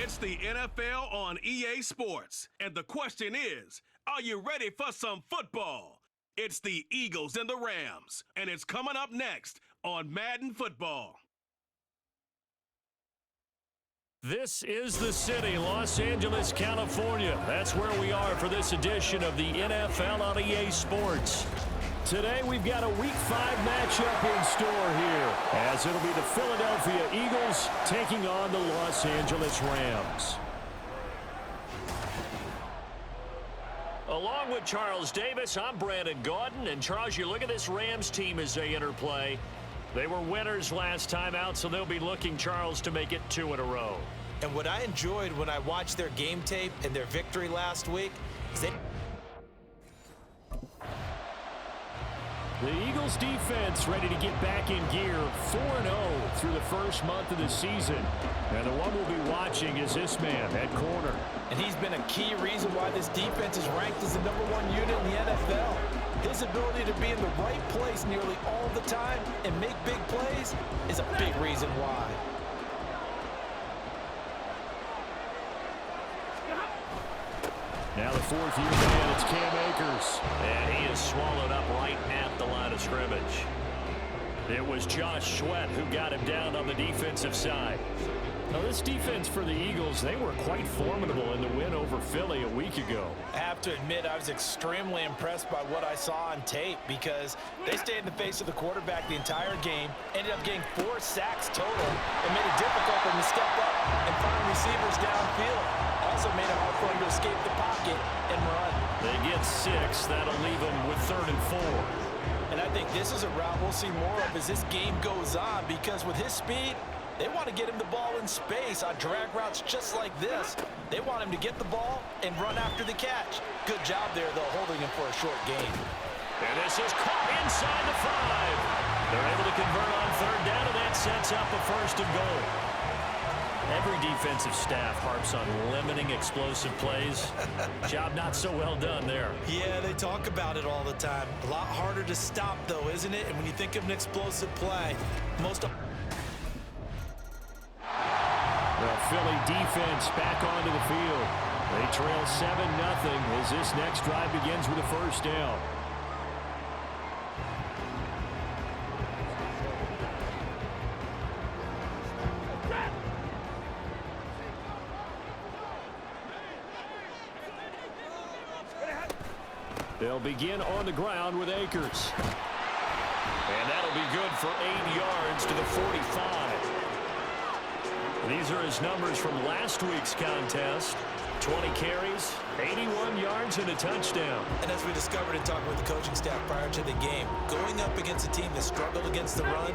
It's the NFL on EA Sports. And the question is, are you ready for some football? It's the Eagles and the Rams. And it's coming up next on Madden Football. This is the city, Los Angeles, California. That's where we are for this edition of the NFL on EA Sports. Today we've got a Week 5 matchup in store here, as it'll be the Philadelphia Eagles taking on the Los Angeles Rams. Along with Charles Davis, I'm Brandon Gaudin. And Charles, you look at this Rams team as they interplay. They were winners last time out, so they'll be looking, Charles, to make it 2 in a row. And what I enjoyed when I watched their game tape and their victory last week is they... The Eagles defense ready to get back in gear, 4-0 through the first month of the season. And the one we'll be watching is this man at corner. And he's been a key reason why this defense is ranked as the #1 unit in the NFL. His ability to be in the right place nearly all the time and make big plays is a big reason why. Now the fourth-year man, it's Cam Akers. And he is swallowed up right at the line of scrimmage. It was Josh Sweat who got him down on the defensive side. Now this defense for the Eagles, they were quite formidable in the win over Philly a week ago. I have to admit, I was extremely impressed by what I saw on tape because they stayed in the face of the quarterback the entire game, ended up getting 4 sacks total, and made it difficult for him to step up and find receivers downfield. Also made it hard for him to escape the pocket and run. They get 6. That'll leave them with 3rd and 4. And I think this is a route we'll see more of as this game goes on because with his speed, they want to get him the ball in space on drag routes just like this. They want him to get the ball and run after the catch. Good job there, though, holding him for a short gain. And this is caught inside the 5. They're able to convert on 3rd down, and that sets up a 1st and goal. Every defensive staff harps on limiting explosive plays. Job not so well done there. Yeah, they talk about it all the time. A lot harder to stop, though, isn't it? And when you think of an explosive play, most of... The Philly defense back onto the field. They trail 7-0 as this next drive begins with a 1st down. They'll begin on the ground with Akers. And that'll be good for 8 yards to the 45. These are his numbers from last week's contest. 20 carries, 81 yards, and a touchdown. And as we discovered in talking with the coaching staff prior to the game, going up against a team that struggled against the run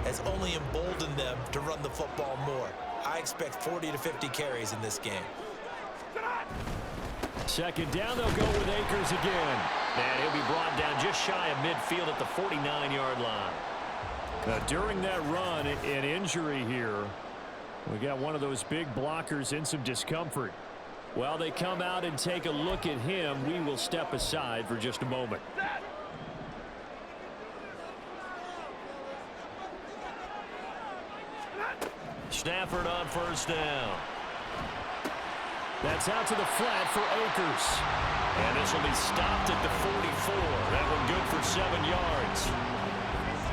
has only emboldened them to run the football more. I expect 40 to 50 carries in this game. 2nd down, they'll go with Akers again. And he'll be brought down just shy of midfield at the 49-yard line. During that run, an injury here. We got one of those big blockers in some discomfort. While they come out and take a look at him, we will step aside for just a moment. Stafford on 1st down. That's out to the flat for Akers. And this will be stopped at the 44. That one good for 7 yards.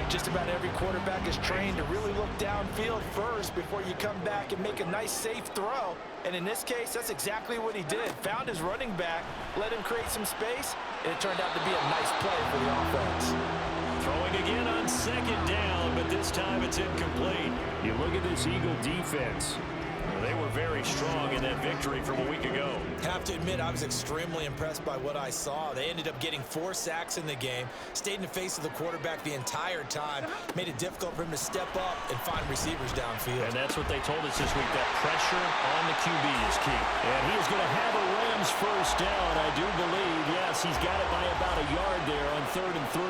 Just about every quarterback is trained to really look downfield first before you come back and make a nice, safe throw. And in this case, that's exactly what he did. Found his running back, let him create some space, and it turned out to be a nice play for the offense. Throwing again on 2nd down, but this time it's incomplete. You look at this Eagle defense. They were very strong in that victory from a week ago. Have to admit, I was extremely impressed by what I saw. They ended up getting 4 sacks in the game, stayed in the face of the quarterback the entire time, made it difficult for him to step up and find receivers downfield. And that's what they told us this week, that pressure on the QB is key. And he is going to have a Rams 1st down, I do believe. Yes, he's got it by about a yard there on 3rd and 3.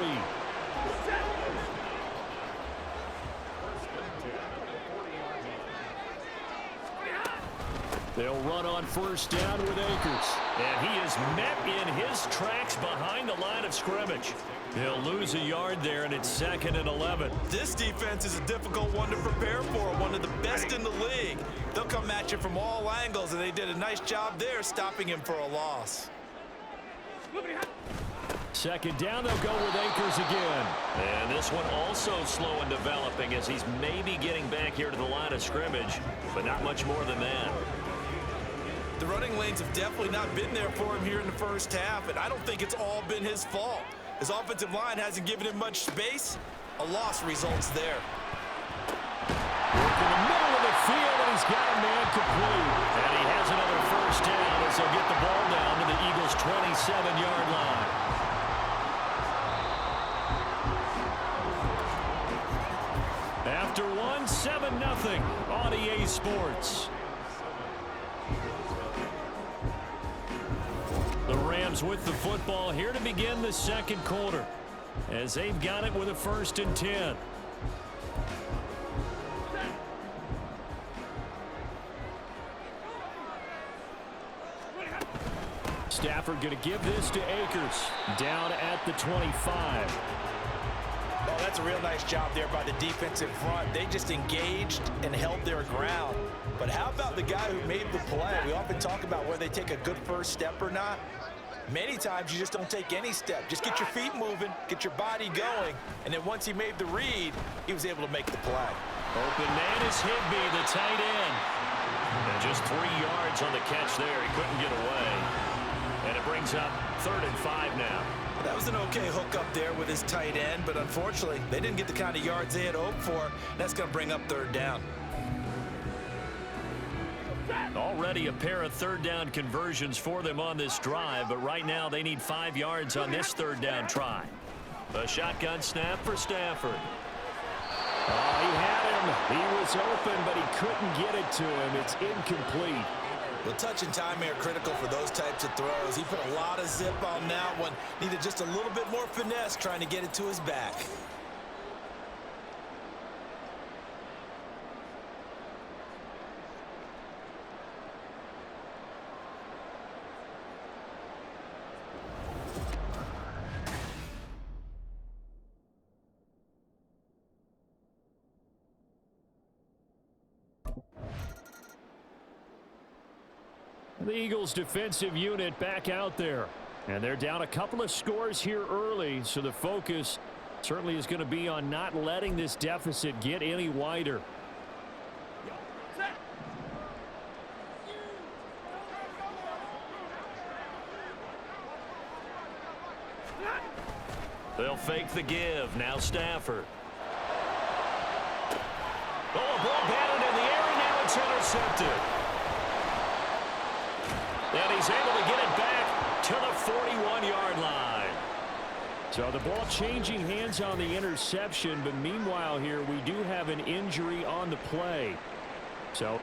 They'll run on 1st down with Akers. And he is met in his tracks behind the line of scrimmage. He'll lose a yard there, and it's 2nd and 11. This defense is a difficult one to prepare for, one of the best in the league. They'll come at you from all angles, and they did a nice job there stopping him for a loss. 2nd down, they'll go with Akers again. And this one also slow in developing as he's maybe getting back here to the line of scrimmage, but not much more than that. The running lanes have definitely not been there for him here in the first half, and I don't think it's all been his fault. His offensive line hasn't given him much space. A loss results there. Work in the middle of the field, and he's got a man complete. And he has another first down as they'll get the ball down to the Eagles' 27-yard line. After one, 7-0 on EA Sports. The Rams with the football here to begin the second quarter as they've got it with a 1st and 10. Stafford going to give this to Akers down at the 25. Oh, that's a real nice job there by the defensive front. They just engaged and held their ground. But how about the guy who made the play? We often talk about whether they take a good first step or not. Many times you just don't take any step. Just get your feet moving, get your body going, and then once he made the read, he was able to make the play. Open man is Higbee, the tight end. And just 3 yards on the catch there. He couldn't get away. And it brings up 3rd and 5 now. That was an okay hook up there with his tight end, but unfortunately, they didn't get the kind of yards they had hoped for. That's going to bring up 3rd down. Already a pair of 3rd down conversions for them on this drive, but right now they need 5 yards on this 3rd down try. A shotgun snap for Stafford. Oh, he had him. He was open, but he couldn't get it to him. It's incomplete. Well, touch and timing are critical for those types of throws. He put a lot of zip on that one. Needed just a little bit more finesse trying to get it to his back. The Eagles defensive unit back out there. And they're down a couple of scores here early, so the focus certainly is going to be on not letting this deficit get any wider. They'll fake the give. Now Stafford. Oh, a ball batted in the air, and now it's intercepted. And he's able to get it back to the 41-yard line. So the ball changing hands on the interception, but meanwhile here we do have an injury on the play. So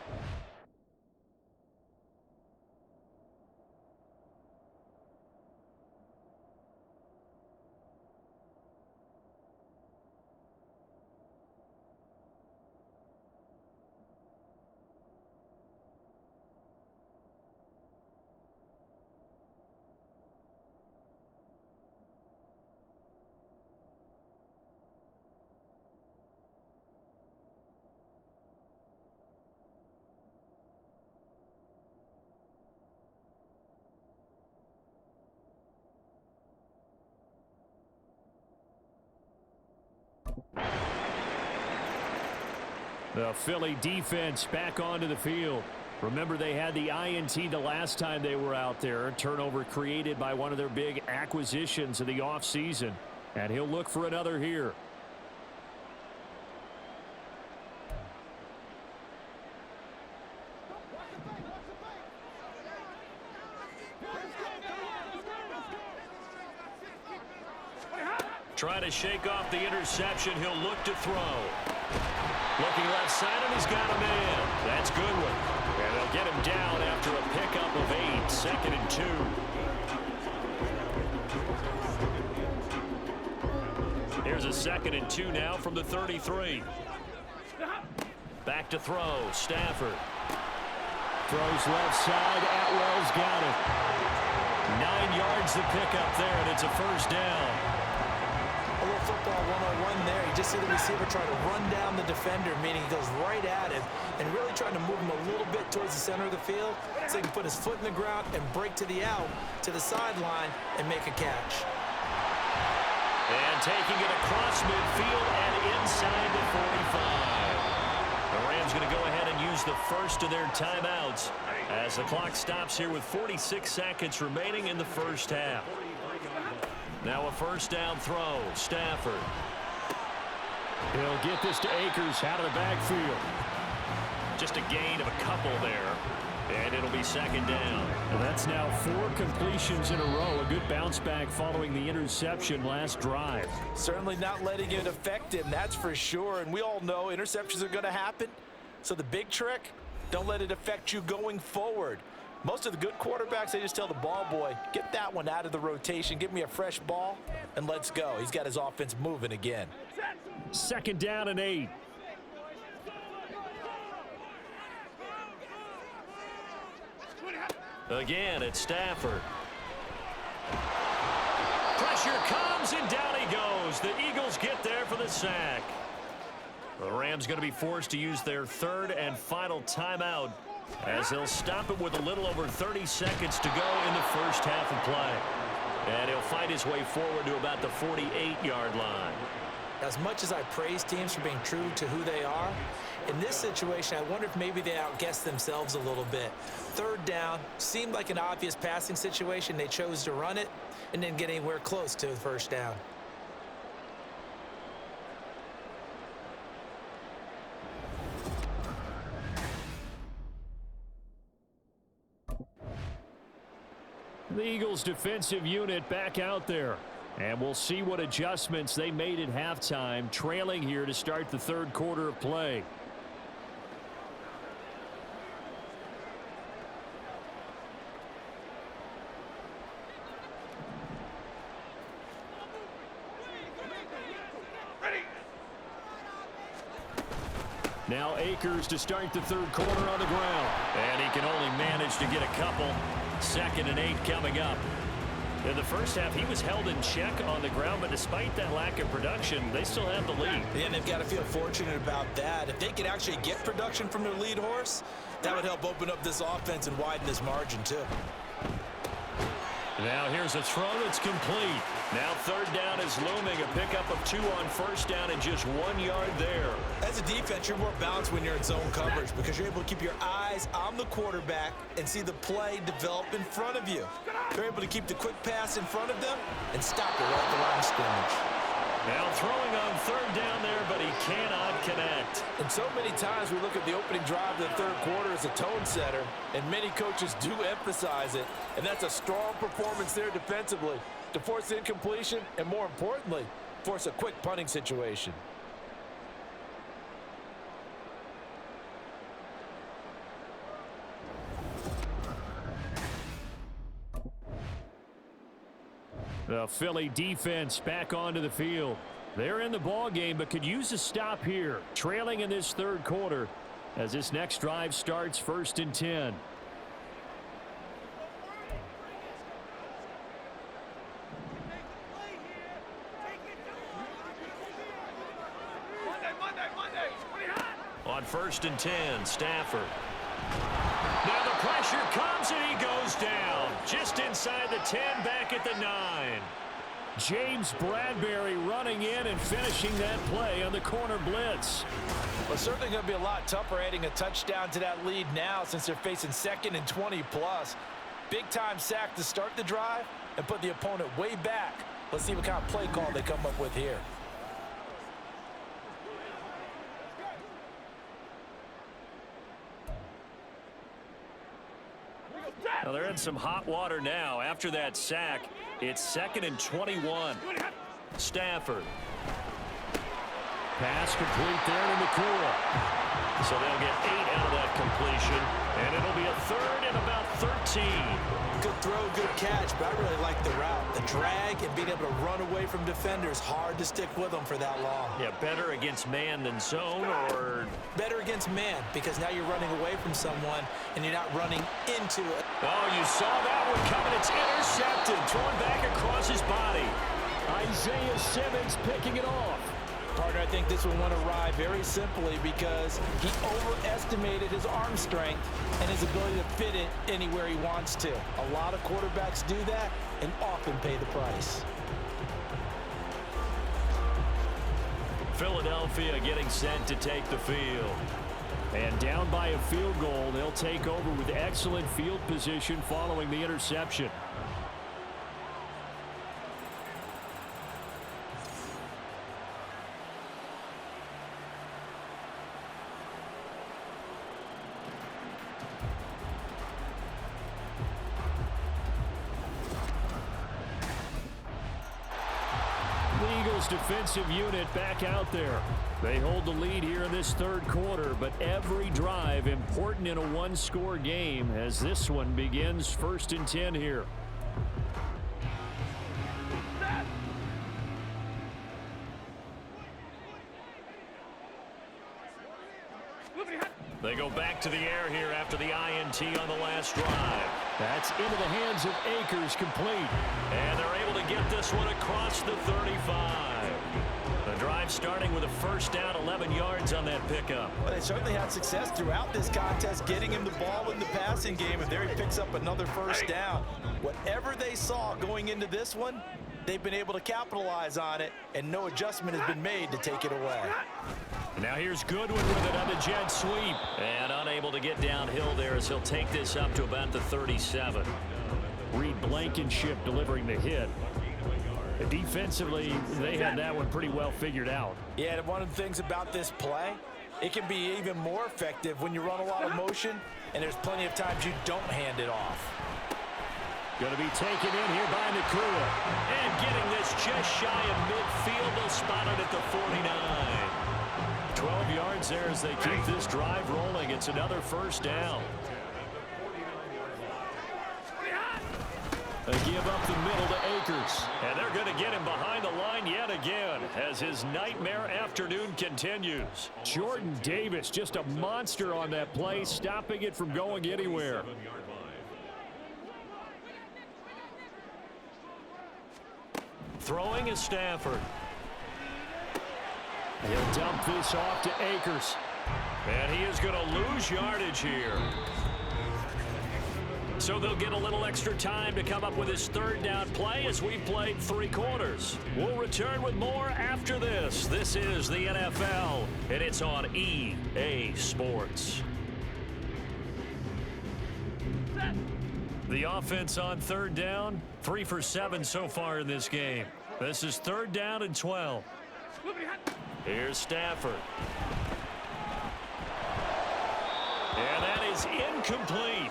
the Philly defense back onto the field. Remember, they had the INT the last time they were out there. A turnover created by one of their big acquisitions of the offseason. And he'll look for another here. Try to shake off the interception. He'll look to throw. Looking left side, and he's got him in. That's Goodwin. And they'll get him down after a pickup of 8. 2nd and 2. Here's a 2nd and 2 now from the 33. Back to throw. Stafford. Throws left side. Atwell's got it. 9 yards to pick up there, and it's a first down. football 101 there. You just see the receiver try to run down the defender, meaning he goes right at him and really trying to move him a little bit towards the center of the field so he can put his foot in the ground and break to the out, to the sideline, and make a catch. And taking it across midfield and inside the 45. The Rams going to go ahead and use the first of their timeouts as the clock stops here with 46 seconds remaining in the first half. Now a first down throw. Stafford. He'll get this to Akers out of the backfield. Just a gain of a couple there. And it'll be second down. And that's now 4 completions in a row. A good bounce back following the interception last drive. Certainly not letting it affect him, that's for sure. And we all know interceptions are going to happen. So the big trick, don't let it affect you going forward. Most of the good quarterbacks, they just tell the ball boy, get that one out of the rotation, give me a fresh ball, and let's go. He's got his offense moving again. Second down and 8. Again, it's Stafford. Pressure comes, and down he goes. The Eagles get there for the sack. The Rams going to be forced to use their third and final timeout as they'll stop it with a little over 30 seconds to go in the first half of play. And he'll fight his way forward to about the 48-yard line. As much as I praise teams for being true to who they are, in this situation, I wonder if maybe they outguessed themselves a little bit. Third down seemed like an obvious passing situation. They chose to run it and didn't get anywhere close to the first down. The Eagles defensive unit back out there. And we'll see what adjustments they made at halftime, trailing here to start the third quarter of play. Now Akers to start the third quarter on the ground. And he can only manage to get a couple. 2nd and 8 coming up. In the first half, he was held in check on the ground, but despite that lack of production, they still have the lead. Yeah, and they've got to feel fortunate about that. If they could actually get production from their lead horse, that would help open up this offense and widen this margin, too. Now here's a throw that's complete. Now third down is looming. A pickup of 2 on first down and just 1 yard there. As a defense, you're more balanced when you're in zone coverage because you're able to keep your eyes on the quarterback and see the play develop in front of you. They're able to keep the quick pass in front of them and stop it right at the line of scrimmage. Now throwing on third down there, but he cannot connect. And so many times we look at the opening drive of the third quarter as a tone setter, and many coaches do emphasize it, and that's a strong performance there defensively to force incompletion and, more importantly, force a quick punting situation. The Philly defense back onto the field. They're in the ball game, but could use a stop here. Trailing in this third quarter as this next drive starts 1st and 10. On 1st and 10, Stafford. Now the pressure comes and he goes down. Just inside the 10, back at the 9. James Bradbury running in and finishing that play on the corner blitz. Well, certainly going to be a lot tougher adding a touchdown to that lead now since they're facing 2nd and 20 plus. Big time sack to start the drive and put the opponent way back. Let's see what kind of play call they come up with here. Now they're in some hot water now. After that sack, it's 2nd and 21. Stafford. Pass complete there in the cool. So they'll get 8 out of that completion, and it'll be a 3rd and about 13. Good throw, good catch, but I really like the route. The drag and being able to run away from defenders, hard to stick with them for that long. Yeah, better against man than zone, or? Better against man, because now you're running away from someone and you're not running into it. Oh, you saw that one coming. It's intercepted, thrown back across his body. Isaiah Simmons picking it off. Partner, I think this one went awry very simply because he overestimated his arm strength and his ability to fit it anywhere he wants to. A lot of quarterbacks do that and often pay the price. Philadelphia getting set to take the field. And down by a field goal, they'll take over with excellent field position following the interception. Defensive unit back out there. They hold the lead here in this third quarter, but every drive important in a one-score game as this one begins 1st and 10 here. They go back to the air here after the INT on the last drive. That's into the hands of Akers, complete. And they're able to get this one across the 35. The drive starting with a first down, 11 yards on that pickup. Well, they certainly had success throughout this contest getting him the ball in the passing game, and there he picks up another first down. Whatever they saw going into this one, they've been able to capitalize on it, and no adjustment has been made to take it away. Now here's Goodwin with it on the jet sweep. And unable to get downhill there as he'll take this up to about the 37. Reed Blankenship delivering the hit. Defensively, they had that one pretty well figured out. Yeah, and one of the things about this play, it can be even more effective when you run a lot of motion, and there's plenty of times you don't hand it off. Going to be taken in here by Nakua. And getting this just shy of midfield. They'll spot it at the 49. 12 yards there as they keep this drive rolling. It's another first down. They give up the middle to Akers. And they're going to get him behind the line yet again as his nightmare afternoon continues. Jordan Davis, just a monster on that play, stopping it from going anywhere. Throwing is Stafford. He'll dump this off to Akers. And he is going to lose yardage here. So they'll get a little extra time to come up with his third down play as we've played 3 quarters. We'll return with more after this. This is the NFL, and it's on EA Sports. The offense on third down, 3 for 7 so far in this game. This is 3rd down and 12. Here's Stafford. And that is incomplete.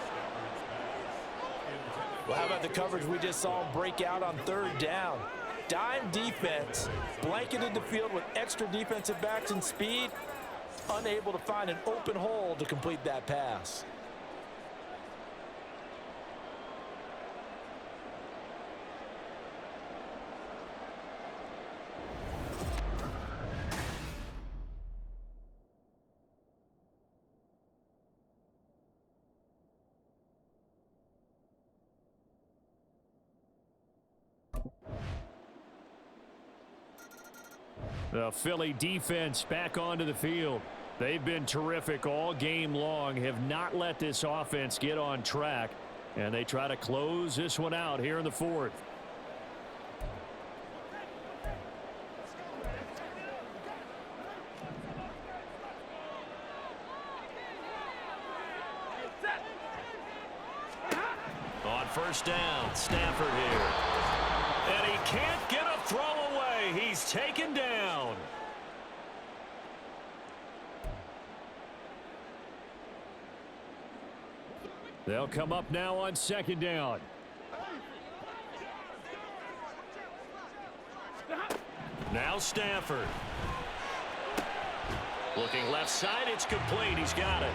Well, how about the coverage we just saw him break out on 3rd down? Dime defense, blanketed the field with extra defensive backs and speed, unable to find an open hole to complete that pass. The Philly defense back onto the field. They've been terrific all game long, have not let this offense get on track, and they try to close this one out here in the 4th. On 1st down, Stafford here. And he can't get a throw away. He's taken down. They'll come up now on 2nd down. Now Stafford. Looking left side, it's complete. He's got it.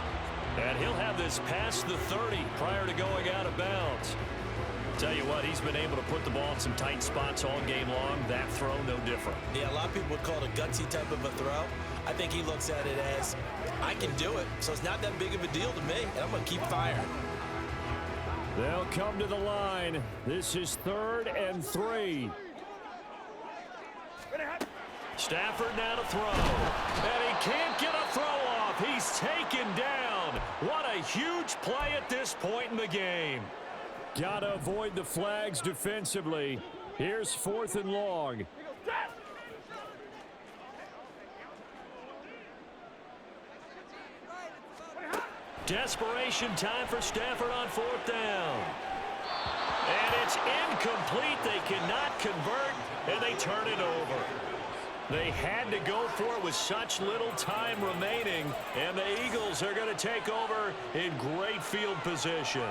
And he'll have this past the 30 prior to going out of bounds. Tell you what, he's been able to put the ball in some tight spots all game long. That throw, no different. Yeah, a lot of people would call it a gutsy type of a throw. I think he looks at it as, I can do it, so it's not that big of a deal to me, and I'm going to keep firing. They'll come to the line. This is 3rd and 3. Stafford now to throw. And he can't get a throw off. He's taken down. What a huge play at this point in the game. Got to avoid the flags defensively. Here's 4th and long. Desperation time for Stafford on 4th down. And it's incomplete. They cannot convert, and they turn it over. They had to go for it with such little time remaining, and the Eagles are going to take over in great field position.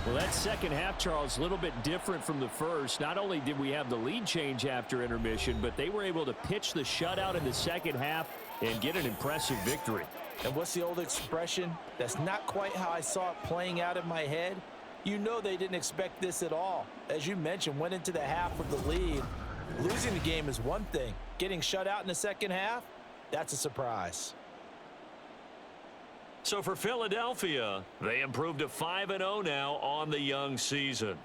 Well, that second half, Charles, a little bit different from the first. Not only did we have the lead change after intermission, but they were able to pitch the shutout in the second half and get an impressive victory. And what's the old expression? That's not quite how I saw it playing out in my head. You know they didn't expect this at all. As you mentioned, went into the half with the lead. Losing the game is one thing. Getting shut out in the second half, that's a surprise. So for Philadelphia, they improved to 5-0 now on the young season.